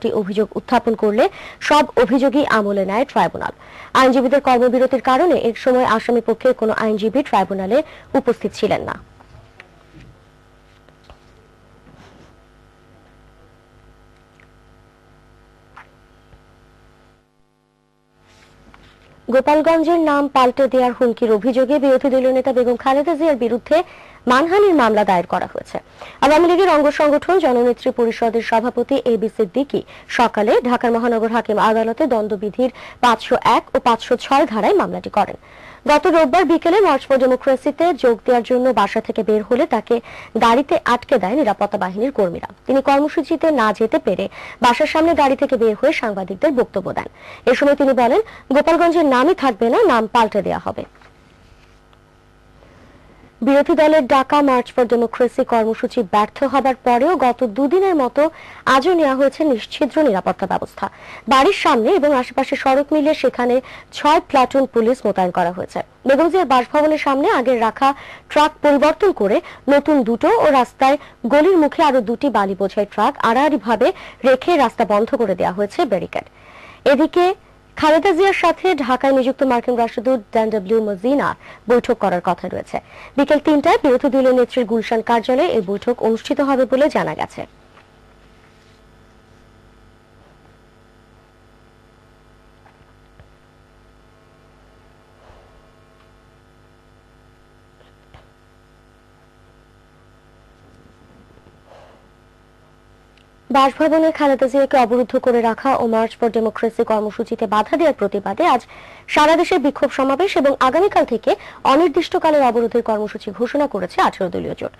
একটি অভিযোগ উত্থাপন করলে সব অভিযোগই আমলে নেয় ট্রাইব্যুনাল। আইনজীবীদের কর্মবিরতির কারণে এক সময় আসামি পক্ষের কোনো আইনজীবী ট্রাইব্যুনালে উপস্থিত ছিলেন না। গোপালগঞ্জের নাম পাল্টে দেওয়ার হুমকির অভিযোগে বিরোধী দলীয় নেতা বেগম খালেদা জিয়ার বিরুদ্ধে মানহানির মামলা দায়ের করা হয়েছে। আওয়ামী লীগের অঙ্গ সংগঠন জননেত্রী পরিষদের সভাপতি এবি সিদ্দিকী সকালে ঢাকার মহানগর হাকিম আদালতে দণ্ডবিধির 501 ও 506 ধারায় মামলাটি করেন। গত রোববার বিকেলে মার্চ ফর ডেমোক্রেসিতে যোগ দেওয়ার জন্য বাসা থেকে বের হলে তাকে গাড়িতে আটকে দেয় নিরাপত্তা বাহিনীর কর্মীরা। তিনি কর্মসূচিতে না যেতে পেরে বাসার সামনে গাড়ি থেকে বের হয়ে সাংবাদিকদের বক্তব্য দেন। এ সময় তিনি বলেন, গোপালগঞ্জের নামই থাকবে না, নাম পাল্টে দেওয়া হবে। বিরোধী দলের ডাকা মার্চ ফর ডেমোক্রেসি কর্মসূচি ব্যর্থ হবার পরেও গত দুদিনের মতো আজও নেওয়া হয়েছে নিশ্ছিদ্র নিরাপত্তা ব্যবস্থা। বাড়ির সামনে এবং আশেপাশে সড়ক মিলিয়ে সেখানে 6 প্লাটুন পুলিশ মোতায়েন করা হয়েছে। বেগম জিয়ার বাসভবনের সামনে আগের রাখা ট্রাক পরিবর্তন করে নতুন দুটো ও রাস্তায় গলির মুখে আরো 2টি বালি বোঝাই ট্রাক আড়াআড়িভাবে রেখে রাস্তা বন্ধ করে দেওয়া হয়েছে ব্যারিকেড। এদিকে খালেদা জিয়ার সাথে ঢাকায় নিযুক্ত মার্কিন রাষ্ট্রদূত ড্যান ডব্লিউ মজিনা বৈঠক করার কথা রয়েছে। বিকেল 3টায় বিরোধী দলীয় নেত্রীর গুলশান কার্যালয়ে এই বৈঠক অনুষ্ঠিত হবে বলে জানা গেছে। বাসভবনে খালেদা জিয়াকে অবরুদ্ধ করে রাখা ও মার্চ ফর ডেমোক্রেসি কর্মসূচিতে বাধা দেওয়ার প্রতিবাদে আজ সারা দেশে বিক্ষোভ সমাবেশ এবং আগামীকাল থেকে অনির্দিষ্টকালের অবরোধের কর্মসূচি ঘোষণা করেছে 18 দলীয় জোট।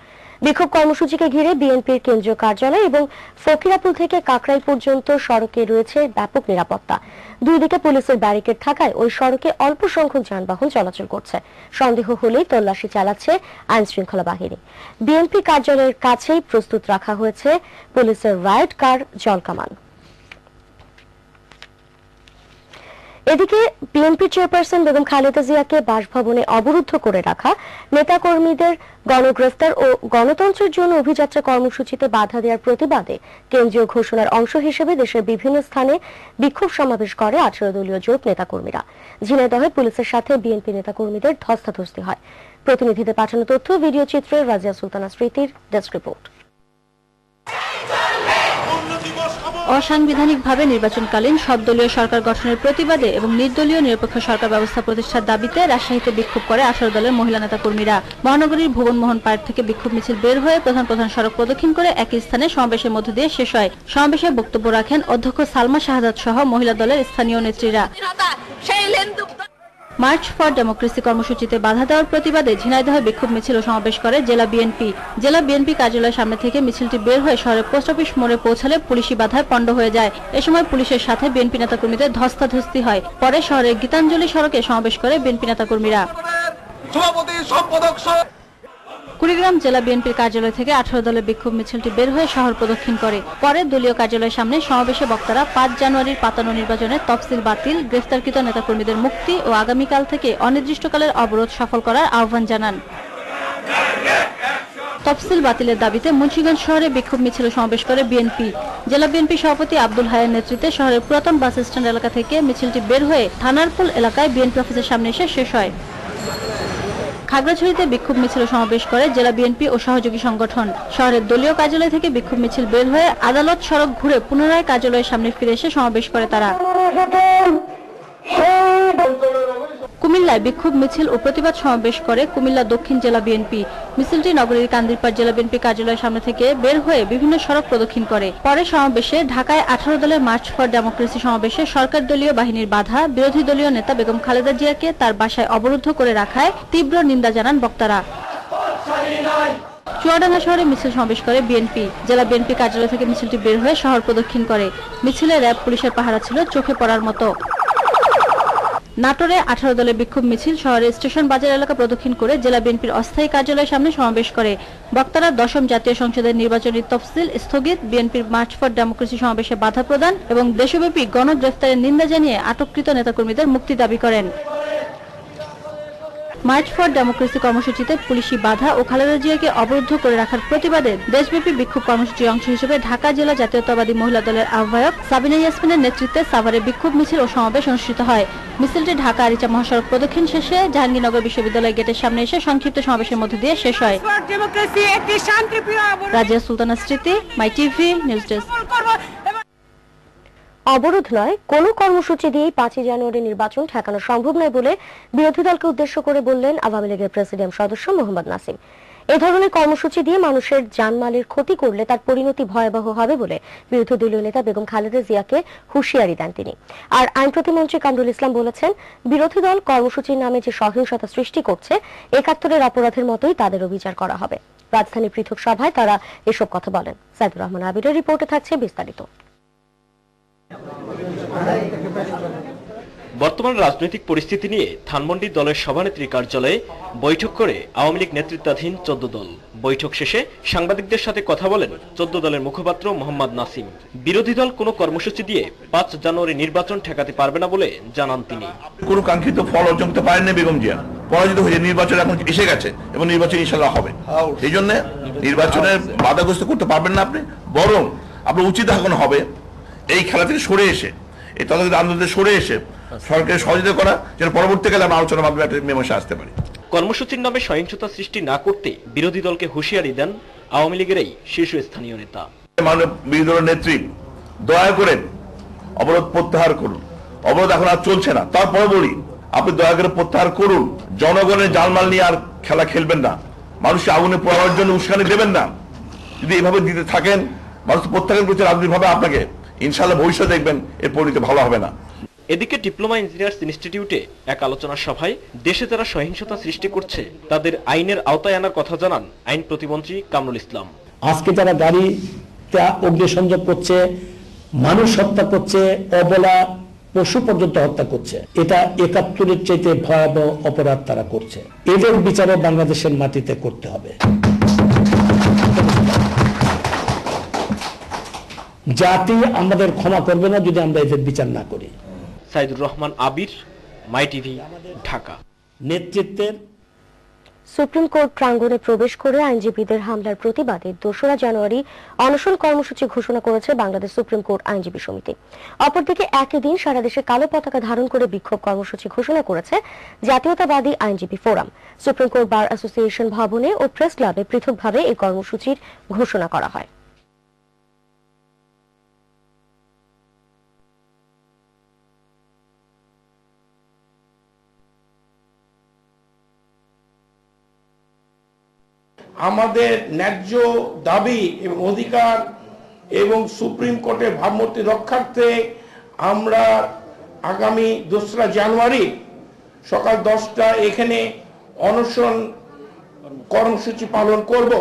বিক্ষোভ কর্মসূচিকে ঘিরে বিএনপির কেন্দ্রীয় কার্যালয় এবং ফকিরাপুল থেকে কাকরাইল পর্যন্ত সড়কে রয়েছে ব্যাপক নিরাপত্তা। দুই দিকে পুলিশের ব্যারিকেড থাকায় ওই সড়কে অল্প সংখ্যক যানবাহন চলাচল করছে। সন্দেহ হলেই তল্লাশি চালাচ্ছে আইন শৃঙ্খলা বাহিনী। বিএনপি কার্যালয়ের কাছেই প্রস্তুত রাখা হয়েছে পুলিশের রাইড কার, জলকামান। এদিকে বিএনপি চেয়ারপারসন বেগম খালেদা জিয়াকে বাসভবনে অবরুদ্ধ করে রাখা, নেতাকর্মীদের গণগ্রেফতার ও গণতন্ত্রের জন্য অভিযাত্রা কর্মসূচিতে বাধা দেওয়ার প্রতিবাদে কেন্দ্রীয় ঘোষণার অংশ হিসেবে দেশের বিভিন্ন স্থানে বিক্ষোভ সমাবেশ করে 18 দলীয় জোট নেতাকর্মীরা। ঝিনাইদহে পুলিশের সাথে বিএনপি নেতাকর্মীদের ধস্তাধস্তি হয়। প্রতিনিধিদের পাঠানো তথ্য ভিডিও চিত্রে রাজিয়া সুলতানা স্মৃতির ডেস্ক রিপোর্ট। অসাংবিধানিকভাবে নির্বাচনকালীন সব দলীয় সরকার গঠনের প্রতিবাদে এবং নির্দলীয় নিরপেক্ষ সরকার ব্যবস্থা প্রতিষ্ঠার দাবিতে রাজশাহীতে বিক্ষোভ করে 18 দলের মহিলা নেতাকর্মীরা। মহানগরীর ভুবনমোহন পার্ক থেকে বিক্ষোভ মিছিল বের হয়ে প্রধান প্রধান সড়ক প্রদক্ষিণ করে একই স্থানে সমাবেশের মধ্য দিয়ে শেষ হয়। সমাবেশে বক্তব্য রাখেন অধ্যক্ষ সালমা শাহাদাত সহ মহিলা দলের স্থানীয় নেত্রীরা। মার্চ ফর ডেমোক্রেসি কর্মসূচিতে বাধা দেওয়ার প্রতিবাদে ঝিনাইদহে বিক্ষোভ মিছিল ও সমাবেশ করে জেলা বিএনপি। জেলা বিএনপি কার্যালয়ের সামনে থেকে মিছিলটি বের হয়ে শহরের পোস্ট অফিস মোড়ে পৌঁছালে পুলিশি বাধায় পণ্ড হয়ে যায়। এ সময় পুলিশের সাথে বিএনপি নেতাকর্মীদের ধস্তাধস্তি হয়। পরে শহরের গীতাঞ্জলি সড়কে সমাবেশ করে বিএনপি নেতাকর্মীরা। কুড়িগ্রাম জেলা বিএনপির কার্যালয় থেকে 18 দলের বিক্ষোভ মিছিলটি বের হয়ে শহর প্রদক্ষিণ করে। পরে দলীয় কার্যালয়ের সামনে সমাবেশে বক্তারা 5 জানুয়ারির পাতানো নির্বাচনের তফসিল বাতিল, গ্রেফতারকৃত নেতাকর্মীদের মুক্তি ও আগামীকাল থেকে অনির্দিষ্টকালের অবরোধ সফল করার আহ্বান জানান। তফসিল বাতিলের দাবিতে মুন্সিগঞ্জ শহরে বিক্ষোভ মিছিল সমাবেশ করে বিএনপি। জেলা বিএনপি সভাপতি আব্দুল হায়ের নেতৃত্বে শহরের পুরাতন বাস স্ট্যান্ড এলাকা থেকে মিছিলটি বের হয়ে থানারপুল এলাকায় বিএনপি অফিসের সামনে এসে শেষ হয়। খাগড়াছড়িতে বিক্ষোভ মিছিল সমাবেশ করে জেলা বিএনপি ও সহযোগী সংগঠন। শহরের দলীয় কার্যালয় থেকে বিক্ষোভ মিছিল বের হয়ে আদালত সড়ক ঘুরে পুনরায় কার্যালয়ের সামনে ফিরে এসে সমাবেশ করে তারা। কুমিল্লায় বিক্ষোভ মিছিল ও প্রতিবাদ সমাবেশ করে কুমিল্লা দক্ষিণ জেলা বিএনপি। মিছিলটি নগরীর কান্দিরপাড় জেলা বিএনপি কার্যালয়ের সামনে থেকে বের হয়ে বিভিন্ন সড়ক প্রদক্ষিণ করে। পরে সমাবেশে ঢাকায় 18 দলের মার্চ ফর ডেমোক্রেসি সমাবেশে সরকার দলীয় বাহিনীর বাধা, বিরোধী দলীয় নেতা বেগম খালেদা জিয়াকে তার বাসায় অবরুদ্ধ করে রাখায় তীব্র নিন্দা জানান বক্তারা। চুয়াডাঙ্গা শহরে মিছিল সমাবেশ করে বিএনপি। জেলা বিএনপি কার্যালয় থেকে মিছিলটি বের হয়ে শহর প্রদক্ষিণ করে। মিছিলে র্যাব পুলিশের পাহারা ছিল চোখে পড়ার মতো। নাটোরে 18 দলের বিক্ষোভ মিছিল শহরের স্টেশন বাজার এলাকা প্রদক্ষিণ করে জেলা বিএনপির অস্থায়ী কার্যালয়ের সামনে সমাবেশ করে। বক্তারা 10ম জাতীয় সংসদের নির্বাচনী তফসিল স্থগিত, বিএনপির মার্চ ফর ডেমোক্রেসি সমাবেশে বাধা প্রদান এবং দেশব্যাপী গণগ্রেফতারের নিন্দা জানিয়ে আটককৃত নেতাকর্মীদের মুক্তি দাবি করেন। মার্চ ফর ডেমোক্রেসি কর্মসূচিতে পুলিশি বাধা ও খালেদা জিয়াকে অবরুদ্ধ করে রাখার প্রতিবাদে দেশব্যাপী বিক্ষোভ কর্মসূচির অংশ হিসেবে ঢাকা জেলা জাতীয়তাবাদী মহিলা দলের আহ্বায়ক সাবিনা ইয়াসমিনের নেতৃত্বে সাভারে বিক্ষোভ মিছিল ও সমাবেশ অনুষ্ঠিত হয়। মিছিলটি ঢাকা আরিচা মহাসড়ক প্রদক্ষিণ শেষে জাহাঙ্গীরনগর বিশ্ববিদ্যালয় গেটের সামনে এসে সংক্ষিপ্ত সমাবেশের মধ্য দিয়ে শেষ হয়। রাজিয়া সুলতানা স্মৃতি, মাই টিভি নিউজ ডেস্ক। অবরোধ নয়, কোনো কর্মসূচি দিয়েই 5 জানুয়ারি নির্বাচন ঠেকানো সম্ভব নয় বলে বিরোধী দলকে উদ্দেশ্য করে বললেন আওয়ামী লীগের প্রেসিডিয়াম সদস্য মোহাম্মদ নাসিম। এই ধরনের কর্মসূচি দিয়ে মানুষের জানমালের ক্ষতি করলে তার পরিণতি ভয়াবহ হবে বলে বিরোধী দলীয় নেতা বেগম খালেদা জিয়াকে হুঁশিয়ারি দেন তিনি। আর আইন প্রতিমন্ত্রী কামরুল ইসলাম বলেছেন, বিরোধী দল কর্মসূচির নামে যে সহিংসতা সৃষ্টি করছে 71-এর অপরাধের মতোই তাদেরও বিচার করা হবে। রাজধানীর পৃথক সভায় তারা এসব কথা বলেন। সাইদুর রহমান আবিরের রিপোর্টে থাকছে বিস্তারিত। বর্তমান রাজনৈতিক পরিস্থিতি নিয়ে ধানমন্ডি দলের সভানেত্রী কার্যালয়ে বৈঠক করে আওয়ামী লীগ নেতৃত্বাধীন 14 দল। বৈঠক শেষে সাংবাদিকদের সাথে কথা বলেন 14 দলের মুখপাত্র মোহাম্মদ নাসিম। বিরোধী দল কোনো কর্মসূচি দিয়ে 5 জানুয়ারি নির্বাচন ঠেকাতে পারবে না বলে জানান তিনি। কোনো কাঙ্ক্ষিত ফল অর্জন করতে পারেন না বেগম জিয়া, পরাজিত হয়ে নির্বাচন এখন এসে গেছে এবং নির্বাচন ইনশাআল্লাহ হবে। এই জন্য নির্বাচনের বাধাগ্রস্ত করতে পারবেন না আপনি, বরং আপনার উচিত এখন হবে এই খেলা থেকে সরে এসে, এই তথাকথিত আন্দোলন থেকে সরে এসে সরকারের সহযোগিতা করা, যেন পরবর্তীকালে আমরা আলোচনার মাধ্যমে একটা মীমাংসা আসতে পারি। কর্মসূচির নামে সহিংসতা সৃষ্টি না করতে বিরোধী দলকে হুঁশিয়ারি দেন আওয়ামী লীগের এই শীর্ষস্থানীয় নেতা। মাননীয় বিরোধী দলের নেত্রী, দয়া করে অবরোধ প্রত্যাহার করুন। অবরোধ এখন আর চলছে না, তারপরে বলি আপনি দয়া করে প্রত্যাহার করুন। জনগণের জানমাল নিয়ে আর খেলা খেলবেন না, মানুষকে আগুনে পোড়ানোর জন্য উস্কানি দেবেন না। যদি এইভাবে দিতে থাকেন, মানুষ প্রত্যাখ্যান করছে রাজনৈতিকভাবে আপনাকে, ইনশাআল্লাহ ভবিষ্যৎ দেখবেন এর পরিণতি ভালো হবে না। এদিকে ডিপ্লোমা ইঞ্জিনিয়ার্স ইনস্টিটিউটে এক আলোচনা সভায় দেশে যারা সহিংসতা সৃষ্টি করছে তাদের আইনের আওতায় আনার কথা জানান আইন প্রতিমন্ত্রী কামরুল ইসলাম। আজকে যারা গাড়িতে অগ্নিসংযোগ করছে, মানুষ হত্যা করছে, অবলা পশু পর্যন্ত হত্যা করছে, এটা 71-এর চাইতে ভয়াবহ অপরাধ তারা করছে। এদের বিচারও বাংলাদেশের মাটিতে করতে হবে। জাতি আমাদের ক্ষমা করবে না যদি আমরা এদের বিচার না করি। সাইদুর রহমান আবির, মাই টিভি, ঢাকা। নেতৃত্বের সুপ্রিম কোর্ট প্রাঙ্গণে প্রবেশ করে আইনজীবীদের হামলার প্রতিবাদে 2রা জানুয়ারি অনশন কর্মসূচি ঘোষণা করেছে বাংলাদেশ সুপ্রিম কোর্ট আইনজীবী সমিতি। অপরদিকে একই দিন সারা দেশে কালো পতাকা ধারণ করে বিক্ষোভ কর্মসূচি ঘোষণা করেছে জাতীয়তাবাদী আইনজীবী forum. Supreme court bar association ভবনে ও প্রেস ক্লাবে পৃথকভাবে এই কর্মসূচির ঘোষণা করা হয়। আমাদের ন্যায্য দাবি এবং অধিকার এবং সুপ্রিম কোর্টের ভাবমূর্তি রক্ষার্থে আমরা আগামী 2রা জানুয়ারি সকাল 10টায় এখানে অনশন কর্মসূচি পালন করব।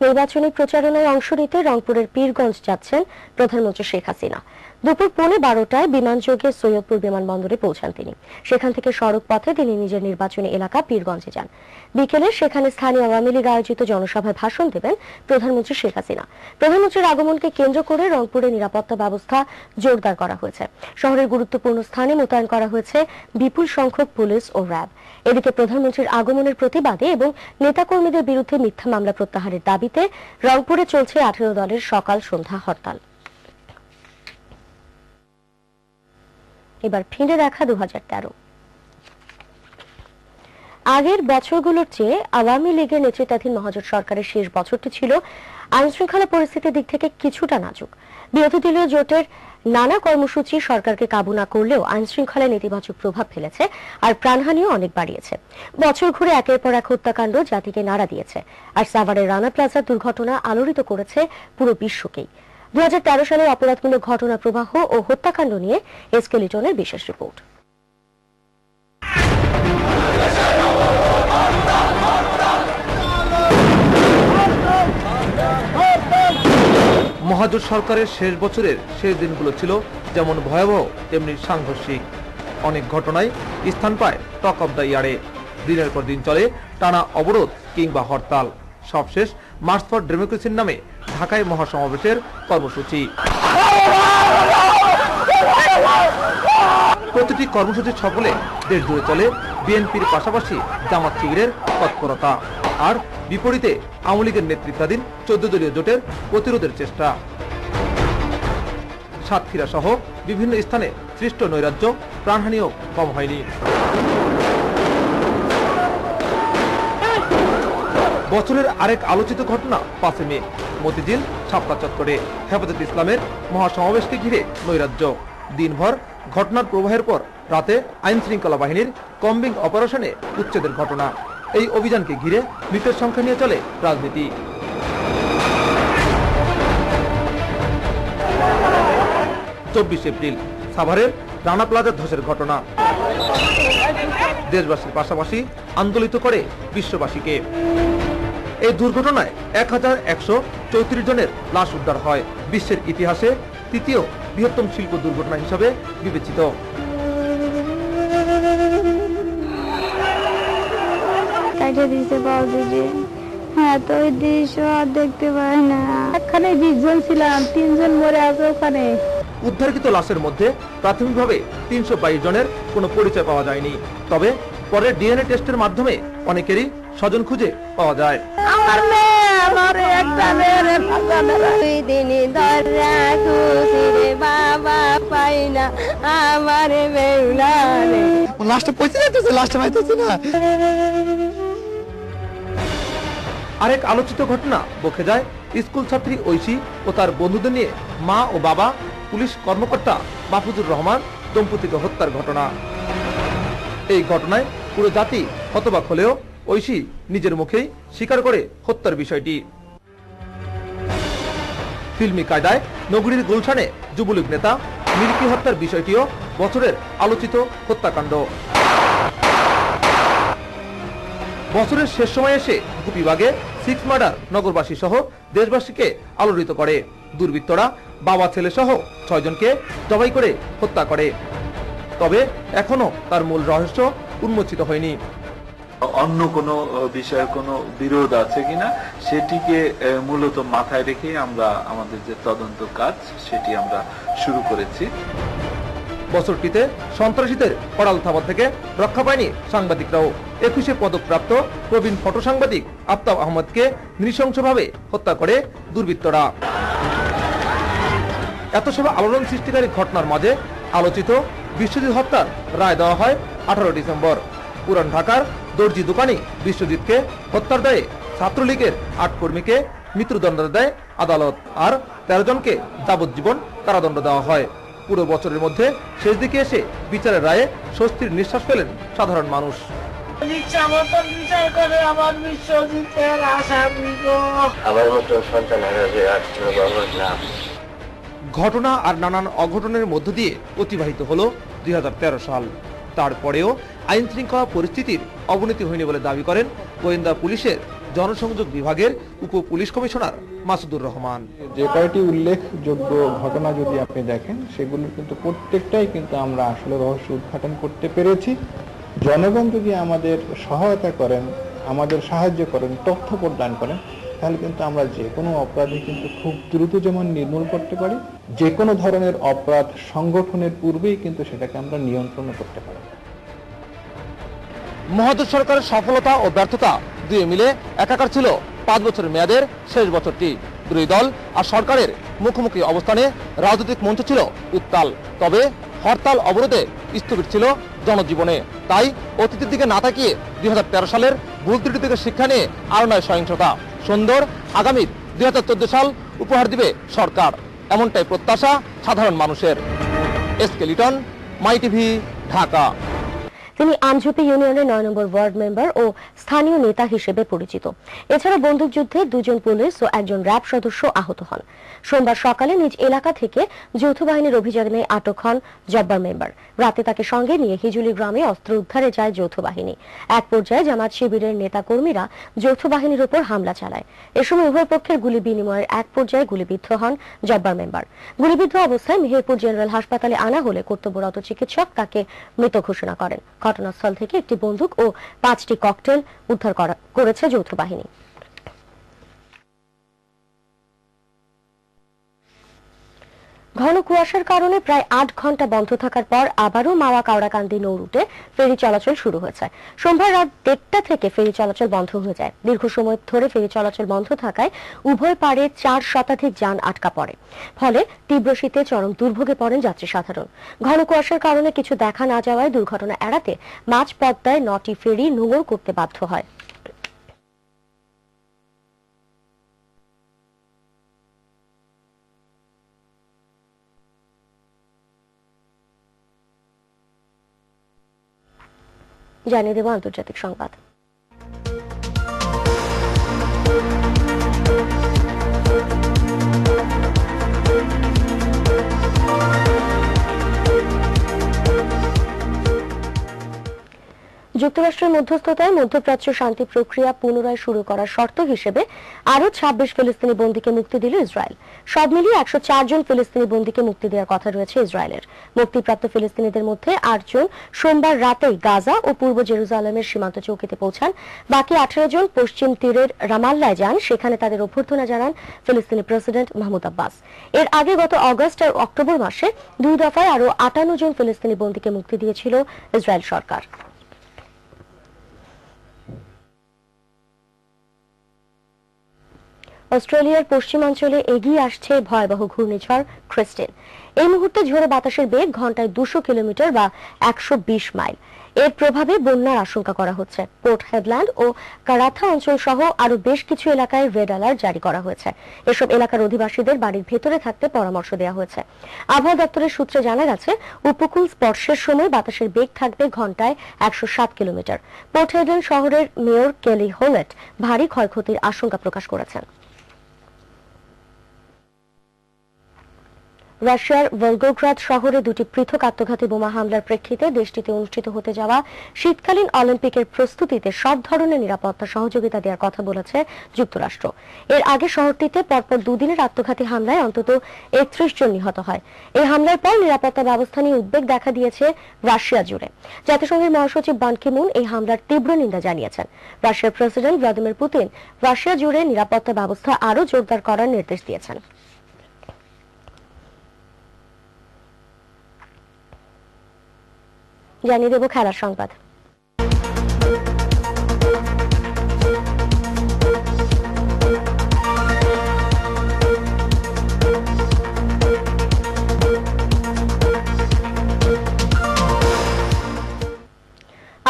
নির্বাচনী প্রচারণায় অংশ নিতে রংপুরের পীরগঞ্জ যাচ্ছেন প্রধানমন্ত্রী শেখ হাসিনা। দুপুর 12:15টায় বিমানযোগে সৈয়দপুর বিমানবন্দরে পৌঁছান তিনি। সেখান থেকে সড়ক পথে তিনি নিজের নির্বাচনী এলাকা পীরগঞ্জে যান। বিকেলে সেখানে স্থানীয় আওয়ামী লীগ আয়োজিত জনসভায় ভাষণ দেবেন প্রধানমন্ত্রী শেখ হাসিনা। প্রধানমন্ত্রীর আগমনকে কেন্দ্র করে রংপুরে নিরাপত্তা ব্যবস্থা জোরদার করা হয়েছে। শহরের গুরুত্বপূর্ণ স্থানে মোতায়েন করা হয়েছে বিপুল সংখ্যক পুলিশ ও র্যাব। এদিকে প্রধানমন্ত্রীর আগমনের প্রতিবাদে এবং নেতাকর্মীদের বিরুদ্ধে মিথ্যা মামলা প্রত্যাহারের দাবিতে রংপুরে চলছে 18 দলের সকাল সন্ধ্যা হরতাল। এবার ফিরে দেখা 2013। আগের বছরগুলোর চেয়ে আওয়ামী লীগের নেতৃত্বাধীন মহাজোট সরকারের শেষ বছরটি ছিল আইন শৃঙ্খলা পরিস্থিতির দিক থেকে কিছুটা নাজুক। বিরোধী দলীয় জোটের নানা কর্মসূচি সরকারকে কাবু না করলেও আইন শৃঙ্খলায় নেতিবাচক প্রভাব ফেলেছে আর প্রাণহানিও অনেক বাড়িয়েছে। বছর ঘুরে একের পর এক হত্যাকাণ্ড জাতিকে নাড়া দিয়েছে, আর সাভারের রানা প্লাজার দুর্ঘটনা আলোড়িত করেছে পুরো বিশ্বকেই। 2013 সালের অপরাধমূলক ঘটনা প্রবাহ ও হত্যাকাণ্ড নিয়ে এসকে লিটনের বিশেষ রিপোর্ট। মহাজোট সরকারের শেষ বছরের শেষ দিনগুলো ছিল যেমন ভয়াবহ তেমনি সাংঘর্ষিক। অনেক ঘটনায় স্থান পায় টক অব দ্য ইয়ারে। দিনের পর দিন চলে টানা অবরোধ কিংবা হরতাল। সবশেষ মার্চ ফর ডেমোক্রেসির নামে ঢাকায় মহাসমাবেশের কর্মসূচি। প্রতিটি কর্মসূচি সফলে দেশ জুড়ে চলে বিএনপির পাশাপাশি জামাত শিবিরের তৎপরতা, আর বিপরীতে আওয়ামী লীগের নেতৃত্বাধীন 14 দলীয় জোটের প্রতিরোধের চেষ্টা। সাতক্ষীরা সহ বিভিন্ন স্থানে সৃষ্ট নৈরাজ্য, প্রাণহানিও কম হয়নি। বছরের আরেক আলোচিত ঘটনা 5 মে মতিঝিল শাপলা চত্বরে হেফাজত ইসলামের মহাসমাবেশকে ঘিরে নৈরাজ্য। দিনভর ঘটনার প্রবাহের পর রাতে আইন শৃঙ্খলা বাহিনীর কম্বিং অপারেশনে উচ্ছেদের ঘটনা। এই অভিযানকে ঘিরে মৃতের সংখ্যা নিয়ে চলে রাজনীতি। 24 এপ্রিল সাভারের রানা প্লাজা ধসের ঘটনা দেশবাসীর পাশাপাশি আন্দোলিত করে বিশ্ববাসীকে। এই দুর্ঘটনায় 1134 জনের লাশ উদ্ধার হয়। বিশ্বের ইতিহাসে তৃতীয় বৃহত্তম শিল্প দুর্ঘটনা হিসাবে বিবেচিত। দেখতে পাই না, এখানে 20 জন ছিলাম, 3 জন মরে আছে ওখানে। উদ্ধারকৃত লাশের মধ্যে প্রাথমিকভাবে 322 জনের কোনো পরিচয় পাওয়া যায়নি, তবে পরে ডিএনএ টেস্টের মাধ্যমে অনেকেরই স্বজন খুঁজে পাওয়া যায়। আমার মেয়ে, আমার একটা মেয়ের দুই দিন ধরে খুশিরে বাবা পাই না, আমার মেউলা রে লাস্টে পৌঁছে যাচ্ছে, লাস্টে পাইতেছে না। আরেক আলোচিত ঘটনা বকে যায় স্কুল ছাত্রী ঐশী ও তার বন্ধুদের নিয়ে মা ও বাবা পুলিশ কর্মকর্তা মাহফুজুর রহমান দম্পতিকে হত্যার ঘটনা। এই ঘটনায় পুরো জাতি হতবাক হলেও ঐশী নিজের মুখেই স্বীকার করে হত্যার বিষয়টি। ফিল্মি কায়দায় নগরীর গুলশানে যুবলীগ নেতা মিল্কি হত্যার বিষয়টিও বছরের আলোচিত হত্যাকাণ্ড। বছরের শেষ সময়ে এসে গুপিবাগে 6 মার্ডার নগরবাসী সহ দেশবাসীকে আলোড়িত করে। দুর্বৃত্তরা বাবা ছেলে সহ 6 জনকে জবাই করে হত্যা করে, তবে এখনো তার মূল রহস্য উন্মোচিত হয়নি। অন্য কোনো বিষয়ে কোনো বিরোধ আছে কিনা সেটিকে মূলত মাথায় রেখে আমরা আমাদের যে তদন্ত কাজ সেটি আমরা শুরু করেছি। বছরটিতে সন্ত্রাসীদের কড়াল থাবা থেকে রক্ষা পায়নি সাংবাদিকরাও। 21 পদকপ্রাপ্ত প্রবীণ ফটো সাংবাদিক আফতাব আহমদকে নৃশংসভাবে হত্যা করে দুর্বৃত্তরা। এত সব আলোড়ন সৃষ্টিকারী ঘটনার মাঝে আলোচিত বিশ্বজিৎ হত্যার রায় দেওয়া হয় 18 ডিসেম্বর। পুরান ঢাকার দর্জি দোকানি বিশ্বজিৎকে হত্যার দায়ে ছাত্রলীগের 8 কর্মীকে মৃত্যুদণ্ড দেয় আদালত, আর 13 জনকে যাবজ্জীবন কারাদণ্ড দেওয়া হয়। পুরো বছরের মধ্যে শেষ দিকে এসে বিচারের রায়ে স্বস্তির নিঃশ্বাস ফেলেন সাধারণ মানুষ। ঘটনা আর নানান অঘটনের মধ্য দিয়ে অতিবাহিত হলো 2013 সাল। তারপরেও আইন শৃঙ্খলা পরিস্থিতির অবনতি হয়নি বলে দাবি করেন গোয়েন্দা পুলিশের জনসংযোগ বিভাগের উপ পুলিশ কমিশনার মাসুদুর রহমান। যে কয়টি উল্লেখযোগ্য ঘটনা যদি আপনি দেখেন সেগুলোর কিন্তু প্রত্যেকটাই কিন্তু আমরা আসলে রহস্য উদ্ঘাটন করতে পেরেছি। জনগণ যদি আমাদের সহায়তা করেন, আমাদের সাহায্য করেন, তথ্য প্রদান করেন, তাহলে কিন্তু আমরা যে কোনো অপরাধী কিন্তু খুব দ্রুত যেমন নির্মূল করতে পারি, যে কোনো ধরনের অপরাধ সংগঠনের পূর্বেই কিন্তু সেটাকে আমরা নিয়ন্ত্রণ করতে পারি। মহাজোট সরকারের সফলতা ও ব্যর্থতা দুয়ে মিলে একাকার ছিল 5 বছরের মেয়াদের শেষ বছরটি। বিরোধী দল আর সরকারের মুখোমুখি অবস্থানে রাজনৈতিক মঞ্চ ছিল উত্তাল, তবে হরতাল অবরোধে স্থবির ছিল জনজীবনে। তাই অতীতের দিকে না তাকিয়ে 2013 সালের ভুল ত্রুটি থেকে শিক্ষা নিয়ে আরো নয় সহিংসতা। সুন্দর আগামী 2014 সাল উপহার দিবে সরকার, এমনটাই প্রত্যাশা সাধারণ মানুষের। এসকে লিটন, মাই টিভি, ঢাকা। তিনি আমঝুপি ইউনিয়নের 9 নম্বর ওয়ার্ড মেম্বার ও স্থানীয় নেতা হিসেবে পরিচিত। এছাড়া বন্দুকযুদ্ধে 2 জন পুলিশ ও 1 জন র্যাব সদস্য আহত হন। সোমবার সকালে নিজ এলাকা থেকে যৌথ বাহিনীর অভিযানে আটক হন জব্বার মেম্বার। রাতে তাকে সঙ্গে নিয়ে হিজুলি গ্রামে অস্ত্র উদ্ধারে যায় যৌথ বাহিনী। এক পর্যায়ে জামাত শিবিরের নেতা কর্মীরা যৌথ বাহিনীর উপর হামলা চালায়। এ সময় উভয় পক্ষের গুলি বিনিময়ের এক পর্যায়ে গুলিবিদ্ধ হন জব্বার মেম্বার। গুলিবিদ্ধ অবস্থায় মেহেরপুর জেনারেল হাসপাতালে আনা হলে কর্তব্যরত চিকিৎসক তাকে মৃত ঘোষণা করেন। ঘটনাস্থল থেকে একটি বন্দুক ও 5টি ককটেল উদ্ধার করেছে যৌথ বাহিনী। ঘন কুয়াশার কারণে প্রায় ৮ ঘন্টা বন্ধ থাকার পর আবারও মাওয়া কাওড়াকান্দি নৌ রুটে ফেরি চলাচল শুরু হয়েছে। সোমবার রাত ১:৩০ থেকে ফেরি চলাচল বন্ধ হয়ে যায়। দীর্ঘ সময় ধরে ফেরি চলাচল বন্ধ থাকায় উভয় পাড়ে ৪ শতাধিক যান আটকা পড়ে। ফলে তীব্র শীতে চরম দুর্ভোগে পড়েন যাত্রী সাধারণ। ঘন কুয়াশার কারণে কিছু দেখা না যাওয়ায় দুর্ঘটনা এড়াতে মাঝ পদ্মায় ৯টি ফেরি নোঙর করতে বাধ্য হয়। জানিয়ে দেব আন্তর্জাতিক সংবাদ। যুক্তরাষ্ট্রের মধ্যস্থতায় মধ্যপ্রাচ্য শান্তি প্রক্রিয়া পুনরায় শুরু করার শর্ত হিসেবে আরো ২৬ ফিলিস্তিনি বন্দীকে মুক্তি দিল ইসরায়েল। সব মিলিয়ে ১০৪ জন ফিলিস্তিনি বন্দীকে মুক্তি দেওয়ার কথা রয়েছে ইসরায়েলের। মুক্তিপ্রাপ্ত ফিলিস্তিনিদের মধ্যে ৮ জন সোমবার রাতেই গাজা ও পূর্ব জেরুজালেমের সীমান্ত চৌকিতে পৌঁছান। বাকি ১৮ জন পশ্চিম তীরের রামাল্লায় যান, সেখানে তাদের অভ্যর্থনা জানান ফিলিস্তিনি প্রেসিডেন্ট মাহমুদ আব্বাস। এর আগে গত অগস্ট আর অক্টোবর মাসে ২ দফায় আরো ৫৮ জন ফিলিস্তিনি বন্দীকে মুক্তি দিয়েছিল ইসরায়েল সরকার। অস্ট্রেলিয়ার পশ্চিমাঞ্চলে এগিয়ে আসছে ভয়াবহ ঘূর্ণিঝড় ক্রিস্টিন। এই মুহূর্তে ঝোড়ো বাতাসের বেগ ঘন্টায় ২০০ কিলোমিটার বা ১২০ মাইল। এর প্রভাবে বন্যার আশঙ্কা করা হচ্ছে। পোর্ট হেডল্যান্ড ও কারাথা অঞ্চল সহ আরো বেশ কিছু এলাকায় রেড অ্যালার্ট জারি করা হয়েছে। এসব এলাকার অধিবাসীদের বাড়ির ভেতরে থাকতে পরামর্শ দেওয়া হয়েছে। আবহাওয়া দপ্তরের সূত্রে জানা গেছে, উপকূল স্পর্শের সময় বাতাসের বেগ থাকবে ঘন্টায় ১০৭ কিলোমিটার। পোর্ট হেডল্যান্ড শহরের মেয়র কেলি হোলেট ভারী ক্ষয়ক্ষতির আশঙ্কা প্রকাশ করেছেন। রাশিয়ার ভলগোগ্রাদ শহরে ২টি পৃথক আত্মঘাতী বোমা হামলার প্রেক্ষিতে দেশটিতে অনুষ্ঠিত হতে যাওয়া শীতকালীন অলিম্পিকের প্রস্তুতিতে সব ধরনের নিরাপত্তা সহযোগিতা দেওয়ার কথা বলেছে যুক্তরাষ্ট্র। এর আগে শহরটিতে পরপর দুদিনের আত্মঘাতী হামলায় অন্তত ৩১ জন নিহত হয়। এই হামলার পর নিরাপত্তা ব্যবস্থা নিয়ে উদ্বেগ দেখা দিয়েছে রাশিয়া জুড়ে। জাতিসংঘের মহাসচিব বান কি মুন এই হামলার তীব্র নিন্দা জানিয়েছেন। রাশিয়ার প্রেসিডেন্ট ভ্লাদিমির পুতিন রাশিয়া জুড়ে নিরাপত্তা ব্যবস্থা আরও জোরদার করার নির্দেশ দিয়েছেন। জানিয়ে দেব খেলার সংবাদ।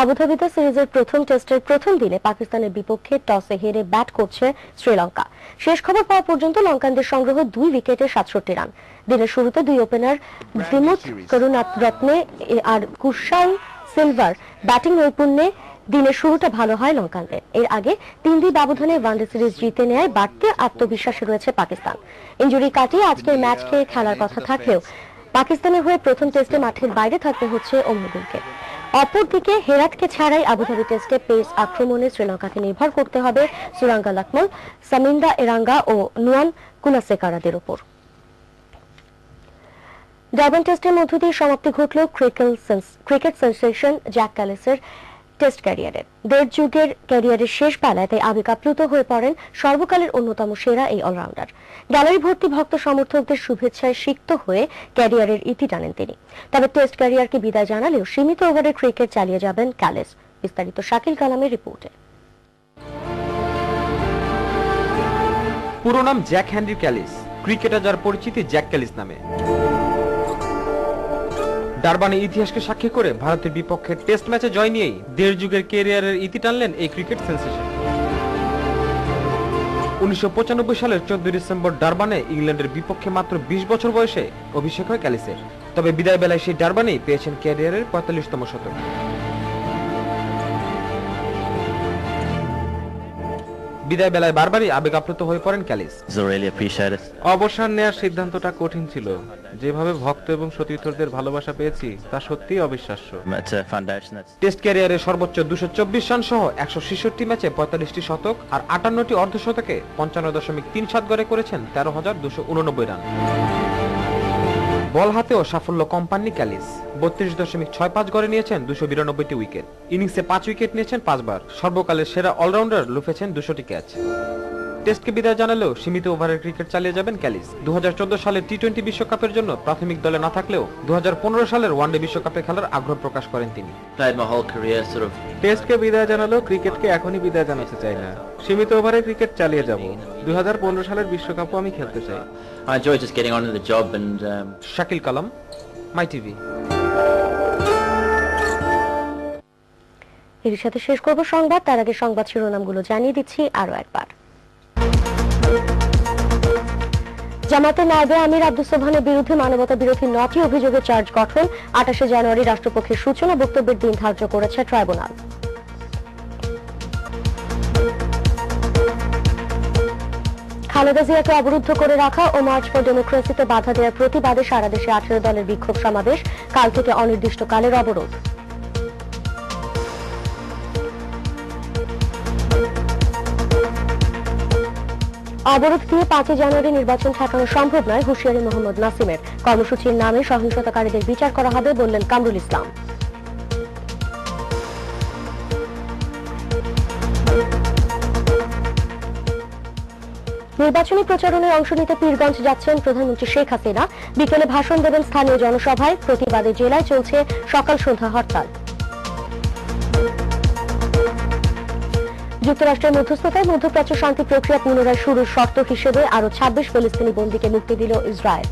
আবুধাবিতে সিরিজের প্রথম টেস্টের প্রথম দিনে পাকিস্তানের বিপক্ষে টসে হেরে ব্যাট করছে শ্রীলঙ্কা। শেষ খবর পাওয়া পর্যন্ত লঙ্কানদের সংগ্রহ ২ উইকেটে ৬৭ রান। দিনের শুরুতে ২ ওপেনার দিমুথ করুণারত্নে আর কুশাল সিলভার ব্যাটিং নৈপুণ্যে দিনের শুরুটা ভালো হয় লঙ্কানদের। এর আগে ৩-২ ব্যবধানে ওয়ানডে সিরিজ জিতে নেয় বাড়তি আত্মবিশ্বাসে রয়েছে পাকিস্তান। ইনজুরি কাটিয়ে আজকের ম্যাচকে খেলার কথা থাকলেও পাকিস্তানের হয়ে প্রথম টেস্টে মাঠের বাইরে থাকতে হচ্ছে অমরগুলকে। অপরদিকে হেরাতকে ছাড়াই আবুধাবি টেস্টে পেস আক্রমণে শ্রীলঙ্কাকে নির্ভর করতে হবে সুরাঙ্গা লাকমল, সামিন্দা এরাঙ্গা ও নুয়ান কুনাসেকারাদের উপর। ডারবান টেস্টের মধ্য দিয়ে সমাপ্তি ঘটল ক্রিকেট সেন্সেশন জ্যাক ক্যালিসের টেস্ট ক্যারিয়ারের। ১.৫ যুগের ক্যারিয়ারের শেষ বেলায় তাই আবেগ আপ্লুত হয়ে পড়েন সর্বকালের অন্যতম সেরা এই অলরাউন্ডার। গ্যালারি ভর্তি ভক্ত সমর্থকদের শুভেচ্ছায় সিক্ত হয়ে ক্যারিয়ারের ইতি টানেন তিনি। তবে টেস্ট ক্যারিয়ারকে বিদায় জানালেও সীমিত ওভারের ক্রিকেট চালিয়ে যাবেন ক্যালিস। বিস্তারিত শাকিল কালামের রিপোর্টে। পুরো নাম জ্যাক হেনরি ক্যালিস, ক্রিকেটার যার পরিচিতি জ্যাক ক্যালিস নামে। ডারবানে ইতিহাসকে সাক্ষী করে ভারতের বিপক্ষে টেস্ট ম্যাচে জয় নিয়েই ১.৫ যুগের ক্যারিয়ারের ইতি টানলেন এই ক্রিকেট সেন্সেশন। ১৯৯৫ সালের ১৪ ডিসেম্বর ডারবানে ইংল্যান্ডের বিপক্ষে মাত্র ২০ বছর বয়সে অভিষেক হয় ক্যালিসের। তবে বিদায় বেলায় সেই ডারবানেই পেয়েছেন ক্যারিয়ারের ৪৫তম শতক। বিদায় বেলায় বারবারই আবেগ আপ্লুত হয়ে পড়েন ক্যালিস। অবসর নেওয়ার সিদ্ধান্তটা কঠিন ছিল। যেভাবে ভক্ত এবং সতীর্থদের ভালোবাসা পেয়েছি তা সত্যিই অবিশ্বাস্য। টেস্ট ক্যারিয়ারে সর্বোচ্চ ২২৪ রান সহ ১৬৬ ম্যাচে ৪৫টি শতক আর ৫৮টি অর্ধশতকে ৫৫.৩৭ গড়ে করেছেন ১৩,২৮৯ রান। বল হাতেও সাফল্য কম পাননি ক্যালিস। ৩২.৬৫ গড়ে নিয়েছেন ২৯২টি উইকেট। ইনিংসে ৫ উইকেট নিয়েছেন ৫ বার। সর্বকালের সেরা অলরাউন্ডার লুফেছেন ২০০টি ক্যাচ। টেস্টকে বিদায় জানালেও সীমিত ওভারের ক্রিকেট চালিয়ে যাবেন ক্যালিস। 2014 সালের টি-20 বিশ্বকাপের জন্য প্রাথমিক দলে না থাকলেও 2015 সালের ওয়ানডে বিশ্বকাপে খেলার আগ্রহ প্রকাশ করেন তিনি। টেস্টকে বিদায় জানালেও ক্রিকেটকে এখনই বিদায় জানাতে চাই না, সীমিত ওভারে ক্রিকেট চালিয়ে যাব। 2015 সালের বিশ্বকাপও আমি খেলতে চাই। শাকিল কালাম, মাই টিভি। এর সাথে শেষ করব সংবাদ, তার আগে সংবাদ শিরোনামগুলো জানিয়ে দিচ্ছি আরো একবার। জামাতের নায়েবে আমির আব্দুস সোবহানের বিরুদ্ধে মানবতা বিরোধী 9টি অভিযোগের চার্জ গঠন। 28 জানুয়ারি রাষ্ট্রপক্ষের সূচনা বক্তব্যের দিন ধার্য করেছে ট্রাইব্যুনাল। খালেদা জিয়াকে অবরুদ্ধ করে রাখা ও মার্চ ফর ডেমোক্রেসিতে বাধা দেওয়ার প্রতিবাদে সারা দেশে 18 দলের বিক্ষোভ সমাবেশ, কাল থেকে অনির্দিষ্টকালের অবরোধ। অবরোধ দিয়ে 5 জানুয়ারি নির্বাচন ঠেকানো সম্ভব নয়, হুঁশিয়ারি মোহাম্মদ নাসিমের। কর্মসূচির নামে সহিংসতাকারীদের বিচার করা হবে বললেন কামরুল ইসলাম। নির্বাচনী প্রচারণায় অংশ নিতে পীরগঞ্জ যাচ্ছেন প্রধানমন্ত্রী শেখ হাসিনা। বিকেলে ভাষণ দেবেন স্থানীয় জনসভায়। প্রতিবাদে জেলায় চলছে সকাল সন্ধ্যা হরতাল। যুক্তরাষ্ট্রের মধ্যস্থতায় মধ্যপ্রাচ্য শান্তি প্রক্রিয়া পুনরায় শুরুর শর্ত হিসেবে আরো 26 ফিলিস্তিনি বন্দীকে মুক্তি দিল ইসরায়েল।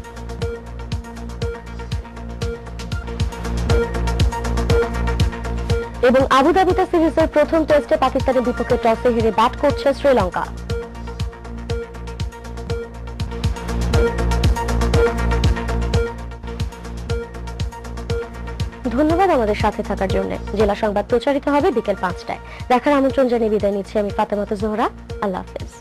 এবং আবুধাবিতে সিরিজের প্রথম টেস্টে পাকিস্তানের বিপক্ষে টসে হেরে ব্যাট করছে শ্রীলঙ্কা। ধন্যবাদ আমাদের সাথে থাকার জন্য। জেলা সংবাদ প্রচারিত হবে বিকেল 5টায়। দেখার আমন্ত্রণ জানিয়ে বিদায় নিচ্ছি আমি ফাতেমা জোহরা। আল্লাহ হাফেজ।